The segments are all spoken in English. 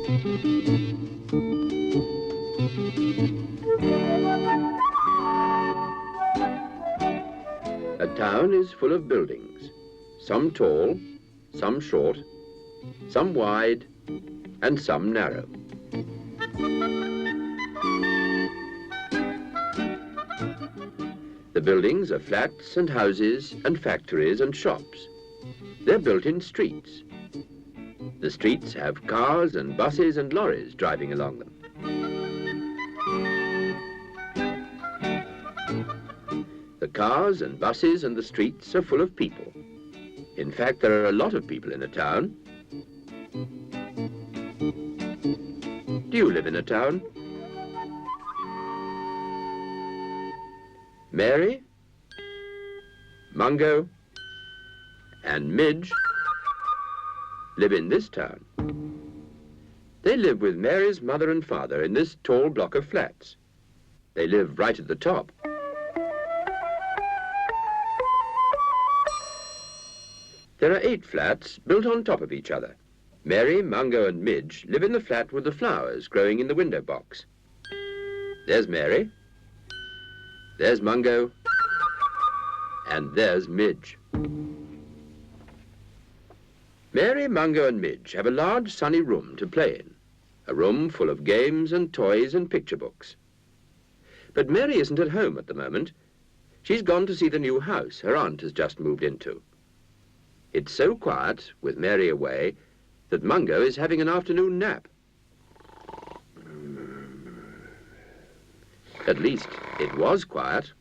A town is full of buildings, some tall, some short, some wide, and some narrow. The buildings are flats and houses and factories and shops. They're built in streets. The streets have cars and buses and lorries driving along them. The cars and buses and the streets are full of people. In fact, there are a lot of people in a town. Do you live in a town? Mary, Mungo, and Midge live in this town. They live with Mary's mother and father in this tall block of flats. They live right at the top. There are 8 flats built on top of each other. Mary, Mungo, and Midge live in the flat with the flowers growing in the window box. There's Mary, there's Mungo, and there's Midge. Mary, Mungo, and Midge have a large sunny room to play in, a room full of games and toys and picture books. But Mary isn't at home at the moment. She's gone to see the new house her aunt has just moved into. It's so quiet, with Mary away, that Mungo is having an afternoon nap. At least, it was quiet.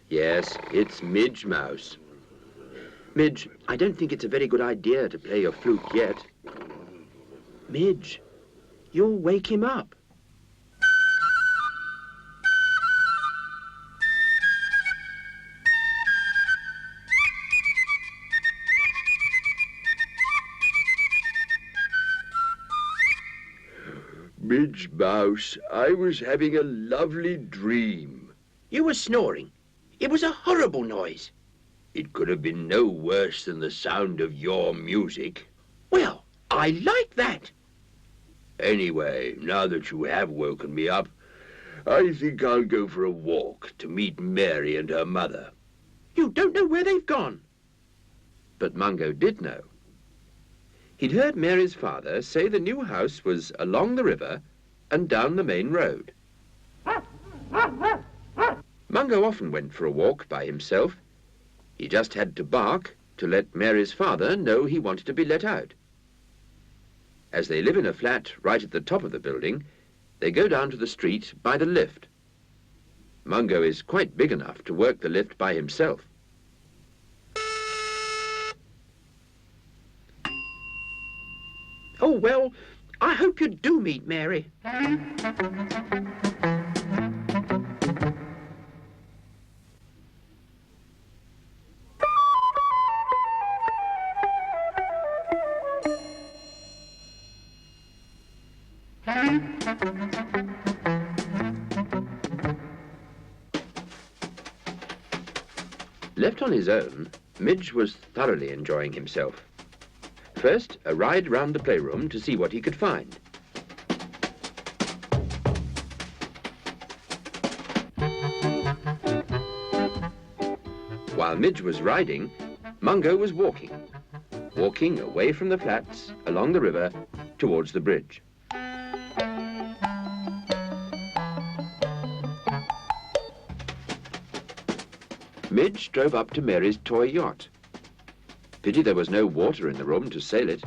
Yes, it's Midge Mouse. Midge, I don't think it's a very good idea to play your flute yet. Midge, you'll wake him up. Midge Mouse, I was having a lovely dream. You were snoring. It was a horrible noise. It could have been no worse than the sound of your music. Well, I like that. Anyway, now that you have woken me up, I think I'll go for a walk to meet Mary and her mother. You don't know where they've gone. But Mungo did know. He'd heard Mary's father say the new house was along the river and down the main road. Mungo often went for a walk by himself. He just had to bark to let Mary's father know he wanted to be let out. As they live in a flat right at the top of the building, they go down to the street by the lift. Mungo is quite big enough to work the lift by himself. Oh, well, I hope you do meet Mary. Left on his own, Midge was thoroughly enjoying himself. First, a ride round the playroom to see what he could find. While Midge was riding, Mungo was walking away from the flats, along the river, towards the bridge. Midge drove up to Mary's toy yacht. Pity there was no water in the room to sail it.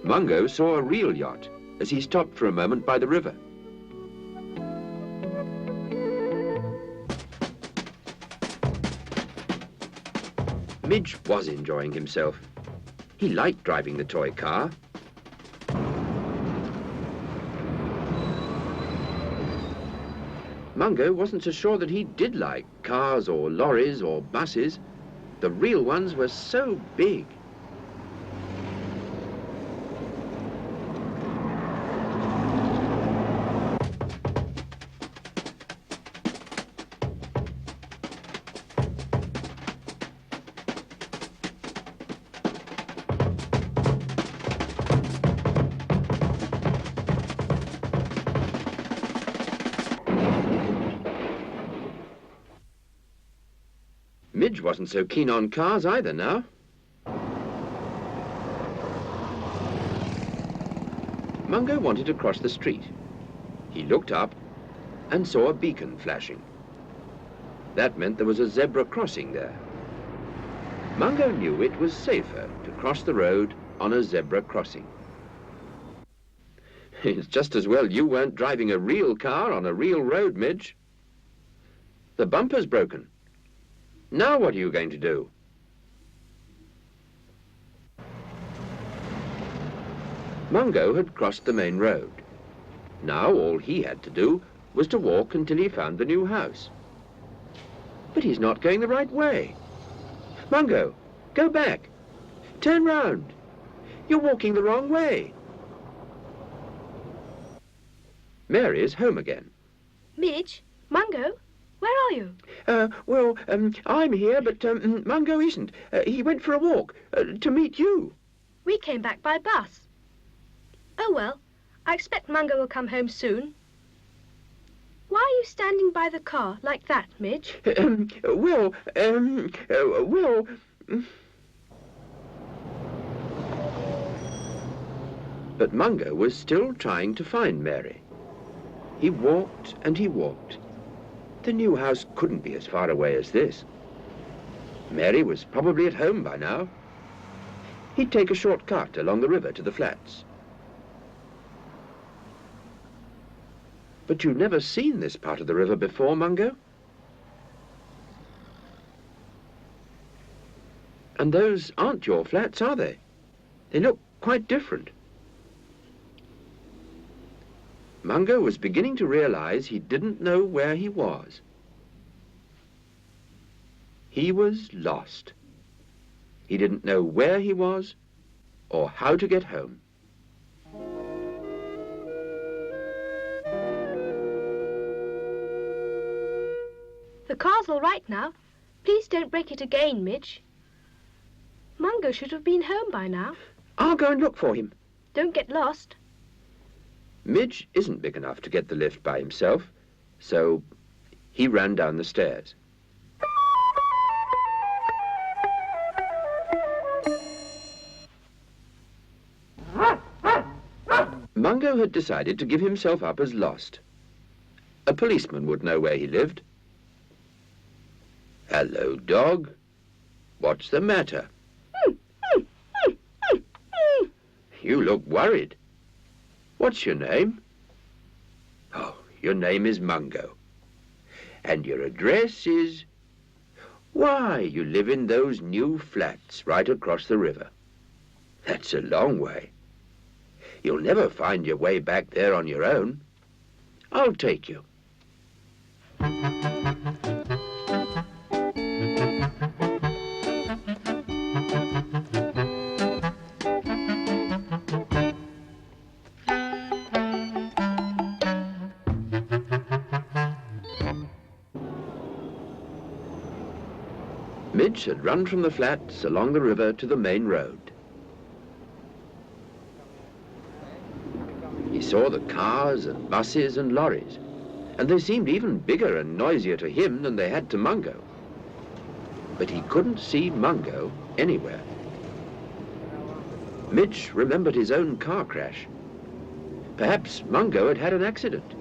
Mungo saw a real yacht as he stopped for a moment by the river. Midge was enjoying himself. He liked driving the toy car. Mungo wasn't so sure that he did like cars or lorries or buses. The real ones were so big. Midge wasn't so keen on cars either now. Mungo wanted to cross the street. He looked up and saw a beacon flashing. That meant there was a zebra crossing there. Mungo knew it was safer to cross the road on a zebra crossing. It's just as well you weren't driving a real car on a real road, Midge. The bumper's broken. Now what are you going to do? Mungo had crossed the main road. Now all he had to do was to walk until he found the new house. But he's not going the right way. Mungo, go back. Turn round. You're walking the wrong way. Mary is home again. Midge, Mungo, where are you? I'm here, but Mungo isn't. He went for a walk to meet you. We came back by bus. Oh, well, I expect Mungo will come home soon. Why are you standing by the car like that, Midge? But Mungo was still trying to find Mary. He walked and he walked. The new house couldn't be as far away as this. Mary was probably at home by now. He'd take a short cut along the river to the flats. But you've never seen this part of the river before, Mungo? And those aren't your flats, are they? They look quite different. Mungo was beginning to realize he didn't know where he was. He was lost. He didn't know where he was or how to get home. The car's all right now. Please don't break it again, Midge. Mungo should have been home by now. I'll go and look for him. Don't get lost. Midge isn't big enough to get the lift by himself, so he ran down the stairs. Mungo had decided to give himself up as lost. A policeman would know where he lived. Hello, dog. What's the matter? You look worried. What's your name? Oh, your name is Mungo. And your address is... Why, you live in those new flats right across the river. That's a long way. You'll never find your way back there on your own. I'll take you. Midge had run from the flats along the river to the main road. He saw the cars and buses and lorries, and they seemed even bigger and noisier to him than they had to Mungo. But he couldn't see Mungo anywhere. Midge remembered his own car crash. Perhaps Mungo had had an accident.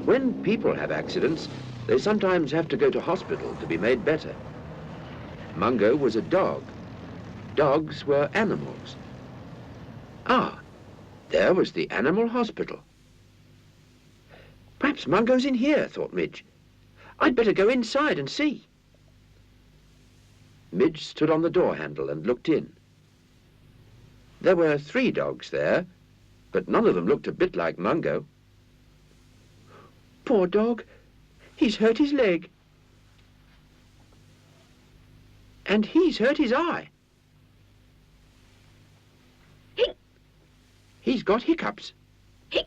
When people have accidents, they sometimes have to go to hospital to be made better. Mungo was a dog. Dogs were animals. Ah, there was the animal hospital. Perhaps Mungo's in here, thought Midge. I'd better go inside and see. Midge stood on the door handle and looked in. There were 3 dogs there, but none of them looked a bit like Mungo. Poor dog. He's hurt his leg. And he's hurt his eye. Hic. He's got hiccups. Hic.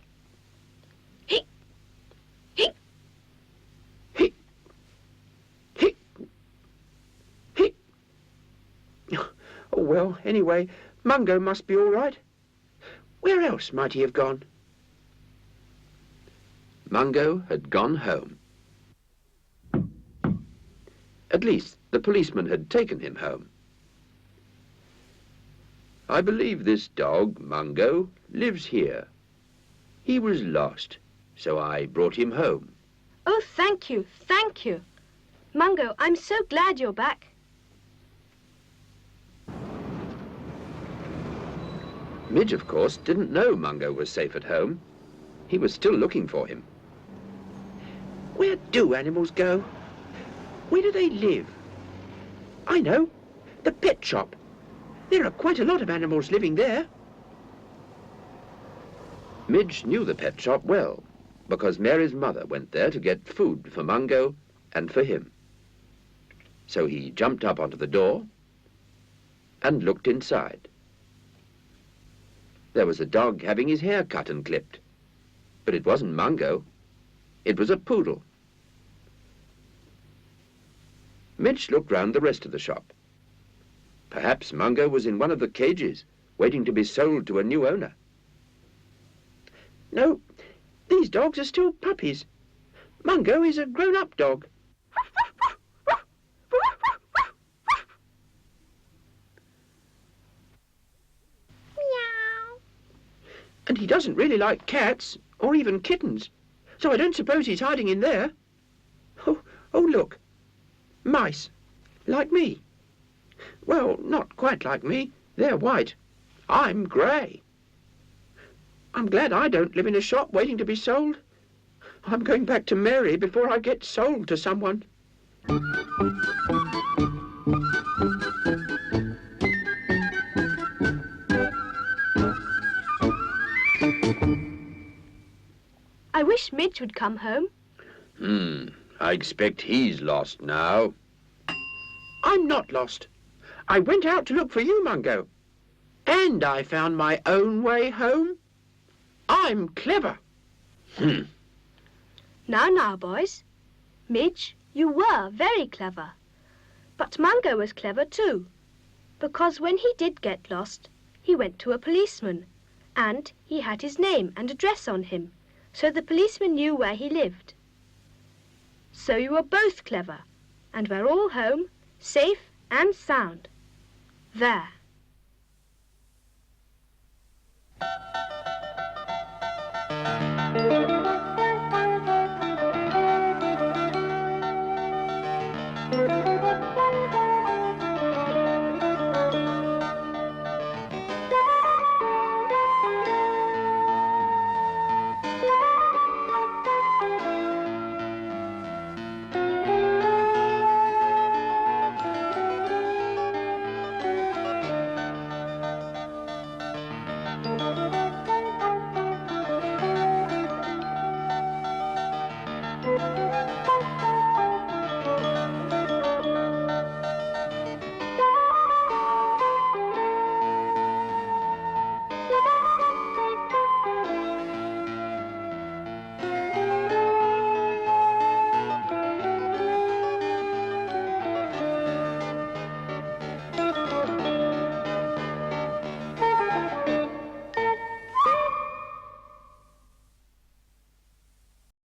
Hic. Hic. Hic. Hic. Hic. Oh, well, anyway, Mungo must be all right. Where else might he have gone? Mungo had gone home. At least, the policeman had taken him home. "I believe this dog, Mungo, lives here. He was lost, so I brought him home." Oh, thank you, thank you. Mungo, I'm so glad you're back. Midge, of course, didn't know Mungo was safe at home. He was still looking for him. Where do animals go? Where do they live? I know, the pet shop. There are quite a lot of animals living there. Midge knew the pet shop well, because Mary's mother went there to get food for Mungo and for him. So he jumped up onto the door and looked inside. There was a dog having his hair cut and clipped, but it wasn't Mungo. It was a poodle. Midge looked round the rest of the shop. Perhaps Mungo was in one of the cages, waiting to be sold to a new owner. No, these dogs are still puppies. Mungo is a grown-up dog. Meow. And he doesn't really like cats, or even kittens, so I don't suppose he's hiding in there. Oh, look. Mice, like me. Well, not quite like me. They're white. I'm grey. I'm glad I don't live in a shop waiting to be sold. I'm going back to Mary before I get sold to someone. I wish Midge would come home. I expect he's lost now. I'm not lost. I went out to look for you, Mungo. And I found my own way home. I'm clever. Now, boys. Midge, you were very clever. But Mungo was clever too, because when he did get lost, he went to a policeman, and he had his name and address on him, so the policeman knew where he lived. So you were both clever, and we're all home, safe and sound. There.